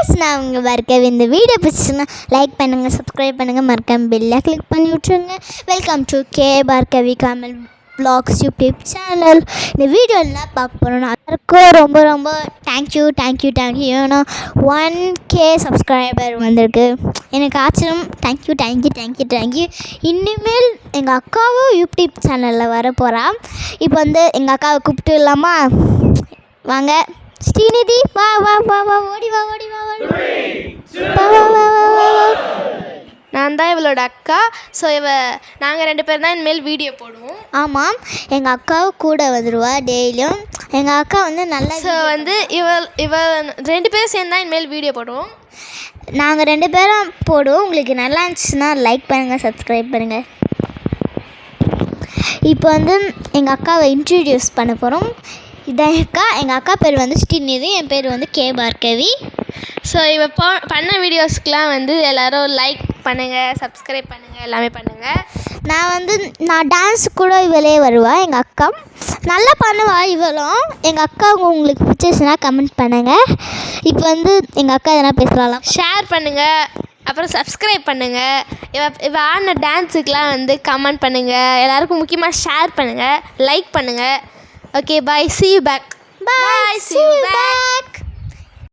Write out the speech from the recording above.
Guys, நான் உங்கள் பார்க்கவி. இந்த வீடியோ பிடிச்சுன்னா லைக் பண்ணுங்கள், சப்ஸ்கிரைப் பண்ணுங்கள், மறக்காம பெல்லை கிளிக் பண்ணி விட்ருங்க. வெல்கம் டு கே பார்க்கவி காமல் வ்ளாக்ஸ் யூடியூப் சேனல். இந்த வீடியோ என்ன பார்க்க போகிறோன்னா, எல்லாருக்கும் ரொம்ப ரொம்ப தேங்க்யூ. ஏன்னா 1K சப்ஸ்கிரைபர் வந்திருக்கு. எனக்கு ஆச்சரியம். தேங்க்யூ. இனிமேல் எங்கள் அக்காவும் யூடியூப் சேனலில் வர போகிறா. இப்போ எங்கள் அக்காவை கூப்பிட்டு இல்லாமா? வாங்க ஸ்ரீநிதி, வா ஓடி வா. நான் தான் இவளோட அக்கா. ஸோ நாங்கள் 2 பேர் தான் இனிமேல் வீடியோ போடுவோம். ஆமாம், எங்கள் அக்காவும் கூட வந்துடுவா டெய்லியும். எங்கள் அக்கா நல்லா. ஸோ இவ 2 பேரும் சேர்ந்து தான் இனிமேல் வீடியோ போடுவோம். நாங்கள் 2 பேரும் போடுவோம். உங்களுக்கு நல்லா இருந்துச்சுன்னா லைக் பண்ணுங்கள், சப்ஸ்கிரைப் பண்ணுங்கள். இப்போ எங்கள் அக்காவை இன்ட்ரடியூஸ் பண்ண போகிறோம். இதான் எங்கள் அக்கா பேர் ஸ்ரீநிதி, என் பேர் கே பார்க்கவி. ஸோ பண்ண வீடியோஸ்க்கெலாம் எல்லோரும் லைக் பண்ணுங்கள், சப்ஸ்கிரைப் பண்ணுங்கள், எல்லாமே பண்ணுங்கள். நான் டான்ஸ் கூட இவளே வருவாள். எங்கள் அக்கா நல்லா பண்ணுவாள். இவளும் எங்கள் அக்கா உங்களுக்கு பிடிச்சிச்சுன்னா கமெண்ட் பண்ணுங்கள். இப்போ எங்கள் அக்கா எதனா பேசலாம். ஷேர் பண்ணுங்கள், அப்புறம் சப்ஸ்கிரைப் பண்ணுங்கள். இவ ஆடின டான்ஸுக்கெலாம் கமெண்ட் பண்ணுங்கள். எல்லாருக்கும் முக்கியமாக ஷேர் பண்ணுங்கள், லைக் பண்ணுங்கள். Okay, bye. See you back.